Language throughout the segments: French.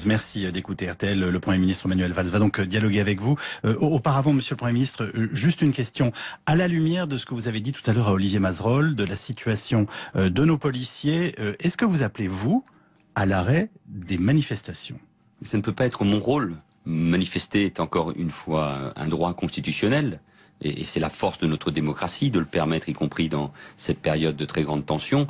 Merci d'écouter RTL. Le Premier ministre Manuel Valls va donc dialoguer avec vous. Auparavant, Monsieur le Premier ministre, juste une question. À la lumière de ce que vous avez dit tout à l'heure à Olivier Mazerolle, de la situation de nos policiers, est-ce que vous appelez, vous, à l'arrêt des manifestations? Ça ne peut pas être mon rôle. Manifester est encore une fois un droit constitutionnel. Et c'est la force de notre démocratie de le permettre, y compris dans cette période de très grande tension.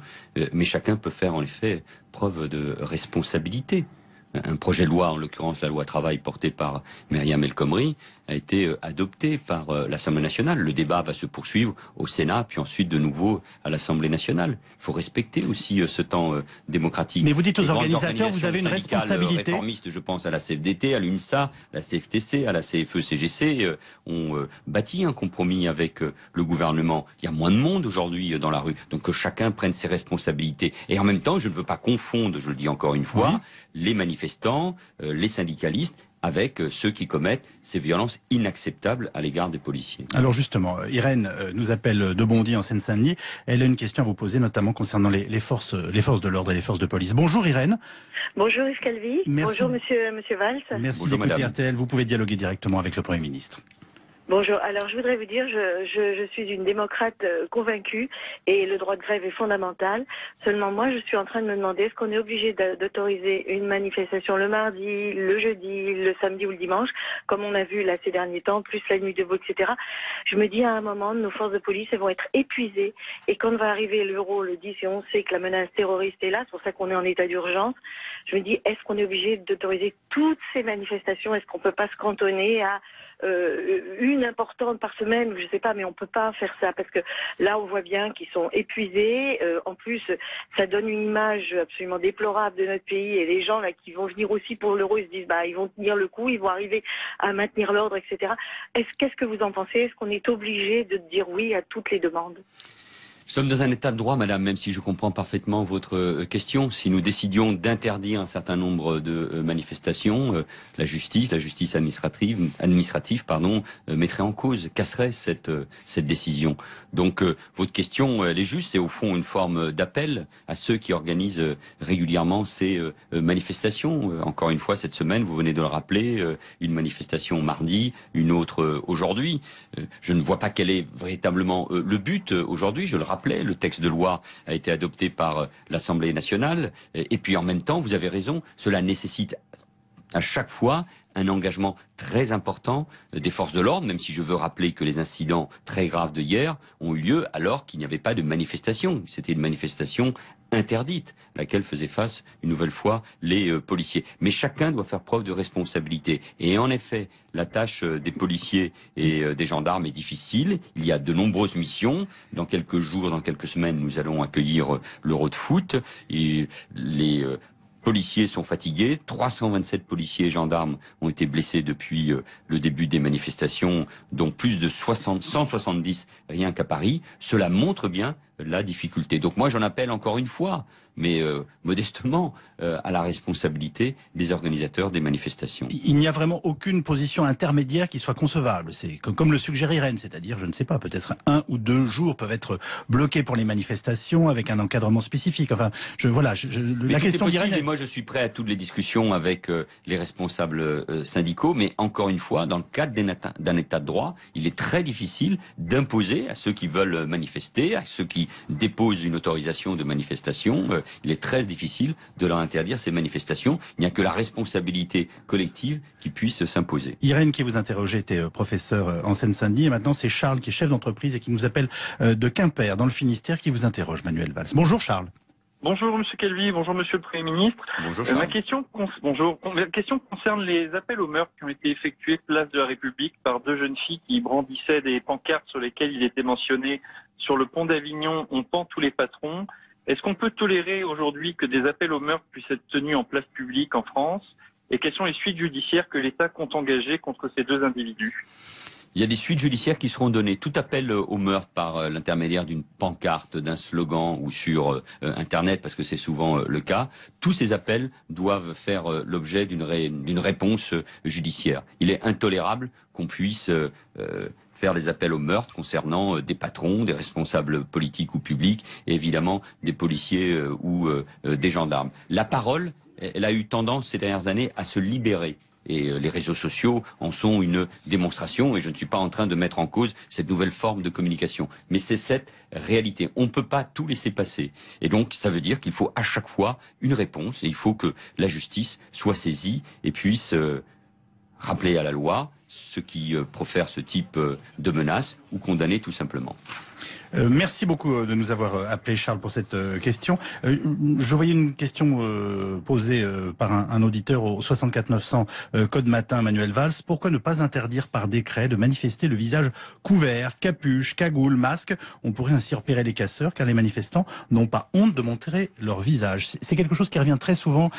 Mais chacun peut faire en effet preuve de responsabilité. Un projet de loi, en l'occurrence la loi travail portée par Myriam El Khomri, a été adopté par l'Assemblée nationale. Le débat va se poursuivre au Sénat, puis ensuite de nouveau à l'Assemblée nationale. Il faut respecter aussi ce temps démocratique. Mais vous dites aux organisateurs, vous avez une responsabilité. Réformistes, je pense à la CFDT, à l'UNSA, à la CFTC, à la CFE-CGC, ont bâti un compromis avec le gouvernement. Il y a moins de monde aujourd'hui dans la rue, donc que chacun prenne ses responsabilités. Et en même temps, je ne veux pas confondre, je le dis encore une fois, les manifestants, les syndicalistes, avec ceux qui commettent ces violences inacceptables à l'égard des policiers. Alors justement, Irène nous appelle de Bondy en Seine-Saint-Denis. Elle a une question à vous poser, notamment concernant les forces de l'ordre et les forces de police. Bonjour Irène. Bonjour Yves Calvi. Merci. Bonjour monsieur Valls. Merci d'écouter RTL. Vous pouvez dialoguer directement avec le Premier ministre. Bonjour. Alors, je voudrais vous dire, je suis une démocrate convaincue et le droit de grève est fondamental. Seulement, moi, je suis en train de me demander est-ce qu'on est obligé d'autoriser une manifestation le mardi, le jeudi, le samedi ou le dimanche, comme on a vu là ces derniers temps, plus la nuit debout, etc. Je me dis à un moment, nos forces de police elles vont être épuisées et quand va arriver l'euro le 10 et on sait que la menace terroriste est là, c'est pour ça qu'on est en état d'urgence, je me dis est-ce qu'on est obligé d'autoriser toutes ces manifestations? Est-ce qu'on peut pas se cantonner à une importante par semaine, je sais pas, mais on peut pas faire ça parce que là on voit bien qu'ils sont épuisés. En plus, ça donne une image absolument déplorable de notre pays et les gens là qui vont venir aussi pour l'euro, ils se disent ils vont tenir le coup, ils vont arriver à maintenir l'ordre, etc. Qu'est-ce que vous en pensez? Est-ce qu'on est obligé de dire oui à toutes les demandes? Nous sommes dans un état de droit, madame, même si je comprends parfaitement votre question. Si nous décidions d'interdire un certain nombre de manifestations, la justice administrative, mettrait en cause, casserait cette décision. Donc, votre question, elle est juste. C'est au fond une forme d'appel à ceux qui organisent régulièrement ces manifestations. Encore une fois, cette semaine, vous venez de le rappeler, une manifestation mardi, une autre aujourd'hui. Je ne vois pas quel est véritablement le but aujourd'hui. Je le rappelle, le texte de loi a été adopté par l'Assemblée nationale. Et puis en même temps, vous avez raison, cela nécessite à chaque fois un engagement très important des forces de l'ordre, même si je veux rappeler que les incidents très graves de hier ont eu lieu alors qu'il n'y avait pas de manifestation. C'était une manifestation interdite, à laquelle faisaient face une nouvelle fois les policiers. Mais chacun doit faire preuve de responsabilité. Et en effet, la tâche des policiers et des gendarmes est difficile. Il y a de nombreuses missions. Dans quelques jours, dans quelques semaines, nous allons accueillir l'Euro de foot. Et les policiers sont fatigués. 327 policiers et gendarmes ont été blessés depuis le début des manifestations, dont plus de 170 rien qu'à Paris. Cela montre bien la difficulté. Donc moi j'en appelle encore une fois, mais modestement, à la responsabilité des organisateurs des manifestations. Il n'y a vraiment aucune position intermédiaire qui soit concevable. C'est comme le suggère Irène, c'est-à-dire, je ne sais pas, peut-être 1 ou 2 jours peuvent être bloqués pour les manifestations avec un encadrement spécifique. Enfin, la question d'Irène... Et moi je suis prêt à toutes les discussions avec les responsables syndicaux, mais encore une fois, dans le cadre d'un état de droit, il est très difficile d'imposer à ceux qui veulent manifester, à ceux qui déposent une autorisation de manifestation, il est très difficile de leur interdire ces manifestations. Il n'y a que la responsabilité collective qui puisse s'imposer. Irène, qui vous interrogeait, était professeur en Seine-Saint-Denis, et maintenant c'est Charles qui est chef d'entreprise et qui nous appelle de Quimper, dans le Finistère, qui vous interroge, Manuel Valls. Bonjour Charles. Bonjour Monsieur Calvi, bonjour Monsieur le Premier ministre. Bonjour Charles. Ma question concerne les appels au meurtre qui ont été effectués place de la République par 2 jeunes filles qui brandissaient des pancartes sur lesquelles il était mentionné « Sur le pont d'Avignon, on pend tous les patrons ». Est-ce qu'on peut tolérer aujourd'hui que des appels au meurtre puissent être tenus en place publique en France? Et quelles sont les suites judiciaires que l'État compte engager contre ces 2 individus? Il y a des suites judiciaires qui seront données. Tout appel au meurtre par l'intermédiaire d'une pancarte, d'un slogan ou sur Internet, parce que c'est souvent le cas, tous ces appels doivent faire l'objet d'une réponse judiciaire. Il est intolérable qu'on puisse faire des appels au meurtre concernant des patrons, des responsables politiques ou publics, et évidemment des policiers ou des gendarmes. La parole elle a eu tendance ces dernières années à se libérer. Et les réseaux sociaux en sont une démonstration, et je ne suis pas en train de mettre en cause cette nouvelle forme de communication. Mais c'est cette réalité. On ne peut pas tout laisser passer. Et donc, ça veut dire qu'il faut à chaque fois une réponse, et il faut que la justice soit saisie et puisse rappeler à la loi ceux qui profèrent ce type de menaces ou condamner tout simplement. Merci beaucoup de nous avoir appelé, Charles, pour cette question. Je voyais une question posée par un auditeur au 64 900 Code Matin, Manuel Valls. Pourquoi ne pas interdire par décret de manifester le visage couvert, capuche, cagoule, masque? On pourrait ainsi repérer les casseurs, car les manifestants n'ont pas honte de montrer leur visage. C'est quelque chose qui revient très souvent,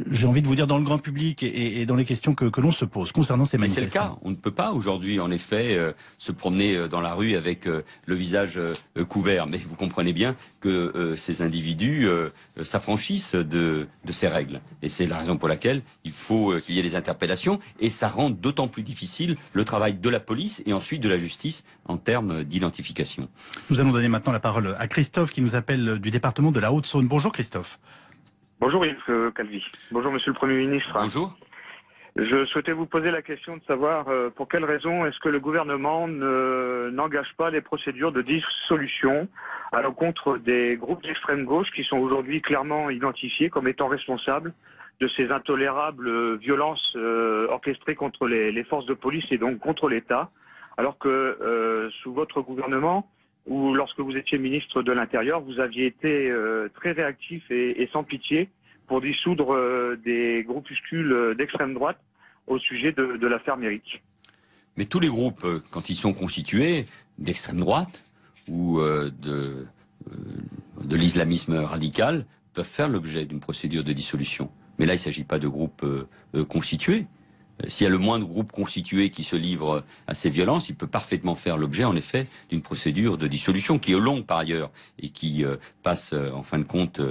j'ai envie de vous dire, dans le grand public et dans les questions que l'on se pose concernant ces manifestants. Mais c'est le cas. On ne peut pas aujourd'hui, en effet, se promener dans la rue avec le visage couvert, mais vous comprenez bien que ces individus s'affranchissent de ces règles. Et c'est la raison pour laquelle il faut qu'il y ait des interpellations, et ça rend d'autant plus difficile le travail de la police et ensuite de la justice en termes d'identification. Nous allons donner maintenant la parole à Christophe qui nous appelle du département de la Haute-Saône. Bonjour Christophe. Bonjour Yves Calvi. Bonjour Monsieur le Premier ministre. Bonjour. Je souhaitais vous poser la question de savoir pour quelles raisons est-ce que le gouvernement n'engage pas les procédures de dissolution à l'encontre des groupes d'extrême gauche qui sont aujourd'hui clairement identifiés comme étant responsables de ces intolérables violences orchestrées contre les forces de police et donc contre l'État, alors que sous votre gouvernement, ou lorsque vous étiez ministre de l'Intérieur, vous aviez été très réactif et sans pitié pour dissoudre des groupuscules d'extrême droite au sujet de l'affaire Méric. Mais tous les groupes, quand ils sont constitués d'extrême droite ou de l'islamisme radical, peuvent faire l'objet d'une procédure de dissolution. Mais là, il ne s'agit pas de groupes constitués. S'il y a le moindre groupe constitué qui se livre à ces violences, il peut parfaitement faire l'objet, en effet, d'une procédure de dissolution qui est longue par ailleurs et qui passe, en fin de compte,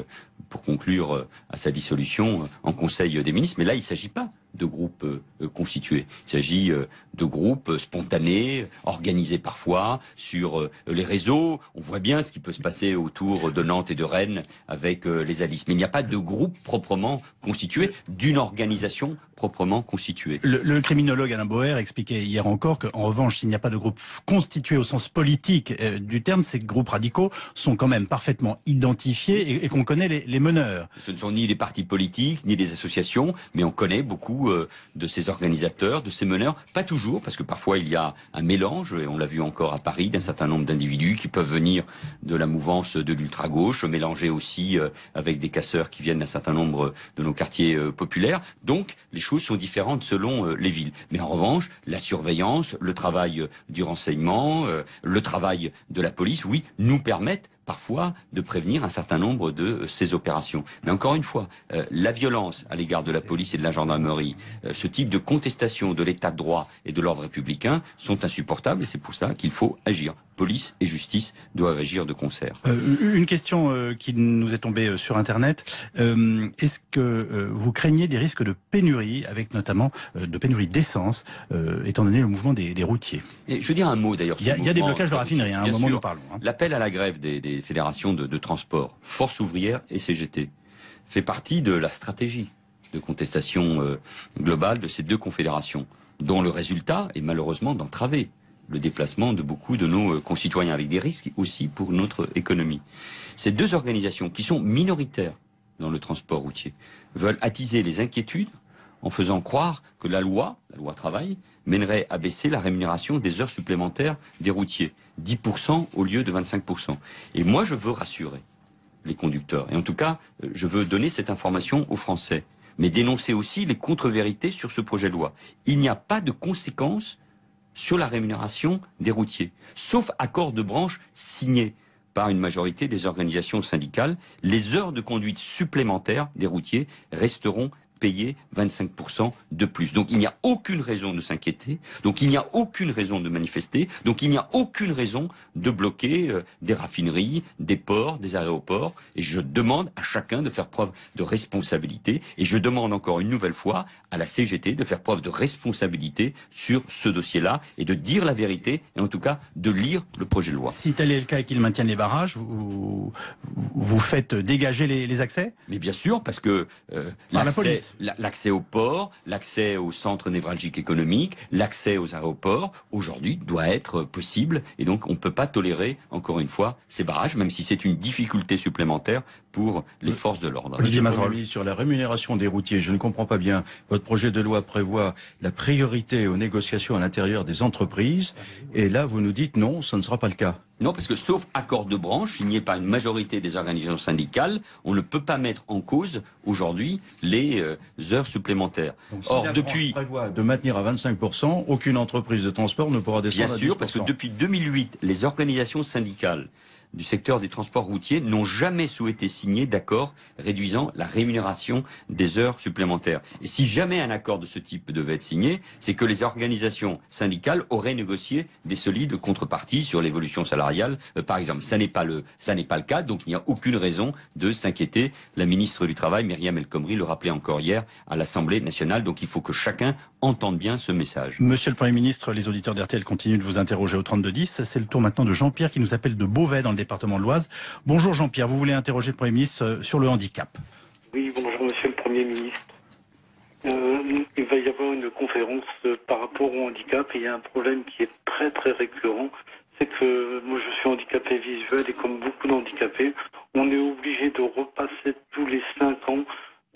pour conclure à sa dissolution en Conseil des ministres. Mais là, il ne s'agit pas de groupes constitués. Il s'agit de groupes spontanés, organisés parfois sur les réseaux. On voit bien ce qui peut se passer autour de Nantes et de Rennes avec les zadistes. Mais il n'y a pas de groupe proprement constitué, d'une organisation proprement constituée. Le criminologue Alain Boer expliquait hier encore qu'en revanche, s'il n'y a pas de groupe constitué au sens politique du terme, ces groupes radicaux sont quand même parfaitement identifiés et qu'on connaît les meneurs. Ce ne sont ni les partis politiques, ni les associations, mais on connaît beaucoup de ces organisateurs, de ces meneurs. Pas toujours, parce que parfois il y a un mélange, et on l'a vu encore à Paris, d'un certain nombre d'individus qui peuvent venir de la mouvance de l'ultra-gauche, mélanger aussi avec des casseurs qui viennent d'un certain nombre de nos quartiers populaires. Donc, les choses sont différentes selon les villes. Mais en revanche, la surveillance, le travail du renseignement, le travail de la police, oui, nous permettent parfois de prévenir un certain nombre de ces opérations. Mais encore une fois, la violence à l'égard de la police et de la gendarmerie, ce type de contestation de l'état de droit et de l'ordre républicain sont insupportables et c'est pour ça qu'il faut agir. Police et justice doivent agir de concert. Une question qui nous est tombée sur Internet. Est-ce que vous craignez des risques de pénurie, avec notamment de pénurie d'essence, étant donné le mouvement des routiers? Et je veux dire un mot d'ailleurs. Il y a des blocages de raffinerie, à un moment nous parlons. L'appel à la grève des fédérations de transport, Force ouvrière et CGT, fait partie de la stratégie de contestation globale de ces deux confédérations, dont le résultat est malheureusement d'entraver le déplacement de beaucoup de nos concitoyens, avec des risques aussi pour notre économie. Ces deux organisations, qui sont minoritaires dans le transport routier, veulent attiser les inquiétudes en faisant croire que la loi travail, mènerait à baisser la rémunération des heures supplémentaires des routiers, 10% au lieu de 25%. Et moi, je veux rassurer les conducteurs. Et en tout cas, je veux donner cette information aux Français, mais dénoncer aussi les contre-vérités sur ce projet de loi. Il n'y a pas de conséquences sur la rémunération des routiers, sauf accord de branche signé par une majorité des organisations syndicales. Les heures de conduite supplémentaires des routiers resteront payer 25% de plus. Donc il n'y a aucune raison de s'inquiéter, donc il n'y a aucune raison de manifester, donc il n'y a aucune raison de bloquer des raffineries, des ports, des aéroports. Et je demande à chacun de faire preuve de responsabilité. Et je demande encore une nouvelle fois à la CGT de faire preuve de responsabilité sur ce dossier-là et de dire la vérité, et en tout cas de lire le projet de loi. Si tel est le cas et qu'ils maintiennent les barrages, vous faites dégager les accès? Mais bien sûr, parce que l'accès aux ports, l'accès aux centres névralgiques économiques, l'accès aux aéroports, aujourd'hui, doit être possible. Et donc, on ne peut pas tolérer, encore une fois, ces barrages, même si c'est une difficulté supplémentaire pour les forces de l'ordre. Olivier Mazerolles, sur la rémunération des routiers, je ne comprends pas bien. Votre projet de loi prévoit la priorité aux négociations à l'intérieur des entreprises. Et là, vous nous dites non, ça ne sera pas le cas. Non, parce que sauf accord de branche signé par une majorité des organisations syndicales, on ne peut pas mettre en cause aujourd'hui les heures supplémentaires. Donc, si la branche prévoit de maintenir à 25%, aucune entreprise de transport ne pourra descendre à 10%. Bien sûr, parce que depuis 2008, les organisations syndicales du secteur des transports routiers n'ont jamais souhaité signer d'accord réduisant la rémunération des heures supplémentaires. Et si jamais un accord de ce type devait être signé, c'est que les organisations syndicales auraient négocié des solides contreparties sur l'évolution salariale, par exemple. Ça n'est pas le cas, donc il n'y a aucune raison de s'inquiéter. La ministre du Travail, Myriam El Khomri, le rappelait encore hier à l'Assemblée nationale, donc il faut que chacun entende bien ce message. Monsieur le Premier ministre, les auditeurs d'RTL continuent de vous interroger au 3210. C'est le tour maintenant de Jean-Pierre qui nous appelle de Beauvais dans le département de l'Oise. Bonjour Jean-Pierre, vous voulez interroger le Premier ministre sur le handicap. Oui, bonjour Monsieur le Premier ministre. Il va y avoir une conférence par rapport au handicap et il y a un problème qui est très très récurrent. C'est que moi je suis handicapé visuel et comme beaucoup d'handicapés, on est obligé de repasser tous les 5 ans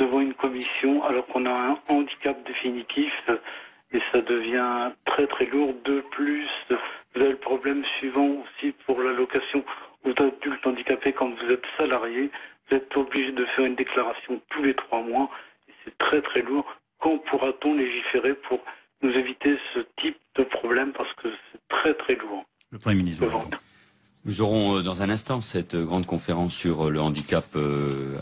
devant une commission alors qu'on a un handicap définitif et ça devient très très lourd. De plus, vous avez le problème suivant aussi pour l'allocation aux adultes handicapés. Quand vous êtes salarié, vous êtes obligé de faire une déclaration tous les 3 mois. Et c'est très très lourd. Quand pourra-t-on légiférer pour nous éviter ce type de problème parce que c'est très très lourd. Le Premier ministre. Nous aurons dans un instant cette grande conférence sur le handicap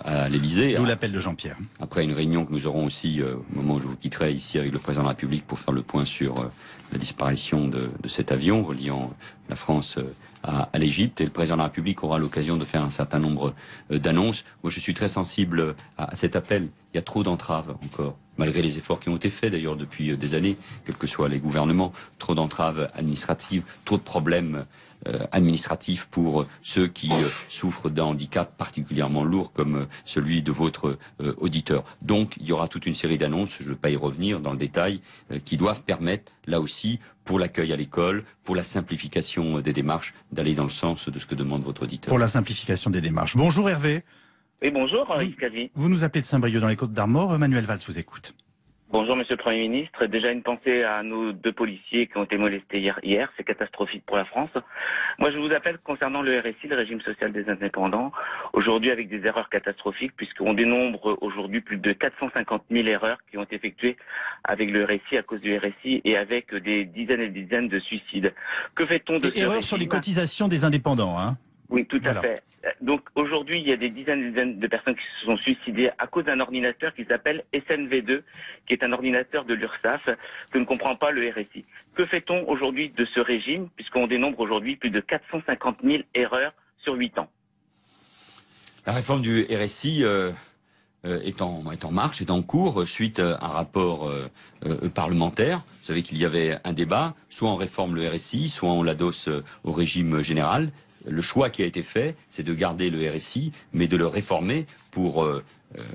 à l'Élysée. D'où l'appel de Jean-Pierre. Après une réunion que nous aurons aussi au moment où je vous quitterai ici avec le Président de la République pour faire le point sur la disparition de cet avion reliant la France à l'Égypte. Et le Président de la République aura l'occasion de faire un certain nombre d'annonces. Moi, je suis très sensible à cet appel. Il y a trop d'entraves encore, malgré les efforts qui ont été faits d'ailleurs depuis des années, quels que soient les gouvernements. Trop d'entraves administratives, trop de problèmes administratif pour ceux qui souffrent d'un handicap particulièrement lourd comme celui de votre auditeur. Donc il y aura toute une série d'annonces, je ne vais pas y revenir dans le détail, qui doivent permettre là aussi pour l'accueil à l'école, pour la simplification des démarches, d'aller dans le sens de ce que demande votre auditeur. Pour la simplification des démarches. Bonjour Hervé. Oui, bonjour Oui. Vous nous appelez de Saint-Brieuc dans les Côtes-d'Armor. Manuel Valls vous écoute. Bonjour Monsieur le Premier ministre. Déjà une pensée à nos 2 policiers qui ont été molestés hier. C'est catastrophique pour la France. Moi je vous appelle concernant le RSI, le régime social des indépendants. Aujourd'hui avec des erreurs catastrophiques puisqu'on dénombre aujourd'hui plus de 450 000 erreurs qui ont été effectuées avec le RSI à cause du RSI et avec des dizaines et des dizaines de suicides. Que fait-on de ces erreurs sur les cotisations des indépendants, hein? Oui, tout à Voilà. fait. Donc aujourd'hui, il y a des dizaines et des dizaines de personnes qui se sont suicidées à cause d'un ordinateur qui s'appelle SNV2, qui est un ordinateur de l'URSSAF que ne comprend pas le RSI. Que fait-on aujourd'hui de ce régime, puisqu'on dénombre aujourd'hui plus de 450 000 erreurs sur 8 ans? La réforme du RSI est en marche, est en cours, suite à un rapport parlementaire. Vous savez qu'il y avait un débat, soit on réforme le RSI, soit on l'adosse au régime général. Le choix qui a été fait, c'est de garder le RSI, mais de le réformer pour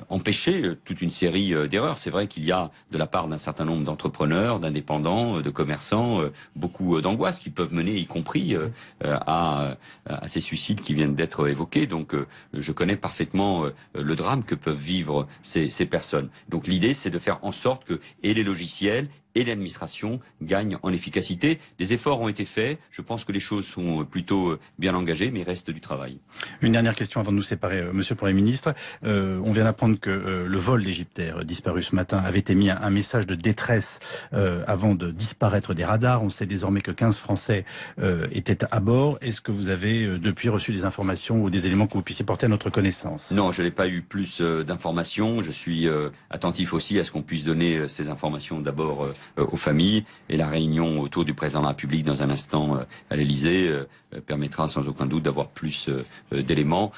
empêcher toute une série d'erreurs. C'est vrai qu'il y a, de la part d'un certain nombre d'entrepreneurs, d'indépendants, de commerçants, beaucoup d'angoisses qui peuvent mener, y compris à ces suicides qui viennent d'être évoqués. Donc je connais parfaitement le drame que peuvent vivre ces personnes. Donc l'idée, c'est de faire en sorte que et les logiciels et l'administration gagnent en efficacité. Des efforts ont été faits. Je pense que les choses sont plutôt bien engagées, mais il reste du travail. Une dernière question avant de nous séparer, Monsieur le Premier ministre. On vient d'apprendre que le vol d'Égyptaire disparu ce matin avait émis un message de détresse avant de disparaître des radars. On sait désormais que 15 Français étaient à bord. Est-ce que vous avez depuis reçu des informations ou des éléments que vous puissiez porter à notre connaissance? Non, je n'ai pas eu plus d'informations. Je suis attentif aussi à ce qu'on puisse donner ces informations d'abord aux familles. Et la réunion autour du président de la République dans un instant à l'Élysée permettra sans aucun doute d'avoir plus d'éléments.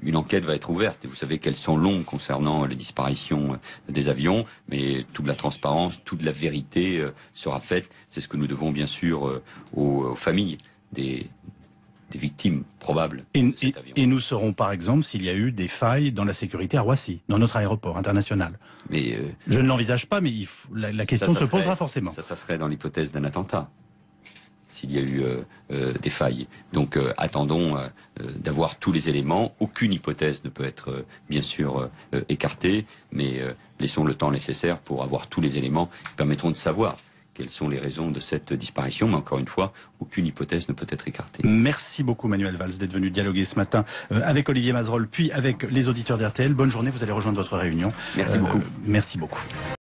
Une enquête va être ouverte. Et vous savez qu'elles sont longues concernant les disparitions des avions, mais toute la transparence, toute la vérité sera faite. C'est ce que nous devons bien sûr aux familles des victimes probables de cet avion. Et nous saurons par exemple s'il y a eu des failles dans la sécurité à Roissy, dans notre aéroport international. Mais je ne l'envisage pas, mais la question se posera forcément. Ça serait dans l'hypothèse d'un attentat, s'il y a eu des failles. Donc attendons d'avoir tous les éléments. Aucune hypothèse ne peut être bien sûr écartée, mais laissons le temps nécessaire pour avoir tous les éléments qui permettront de savoir quelles sont les raisons de cette disparition. Mais encore une fois, aucune hypothèse ne peut être écartée. Merci beaucoup Manuel Valls d'être venu dialoguer ce matin avec Olivier Mazerolle, puis avec les auditeurs d'RTL. Bonne journée, vous allez rejoindre votre réunion. Merci beaucoup. Merci beaucoup.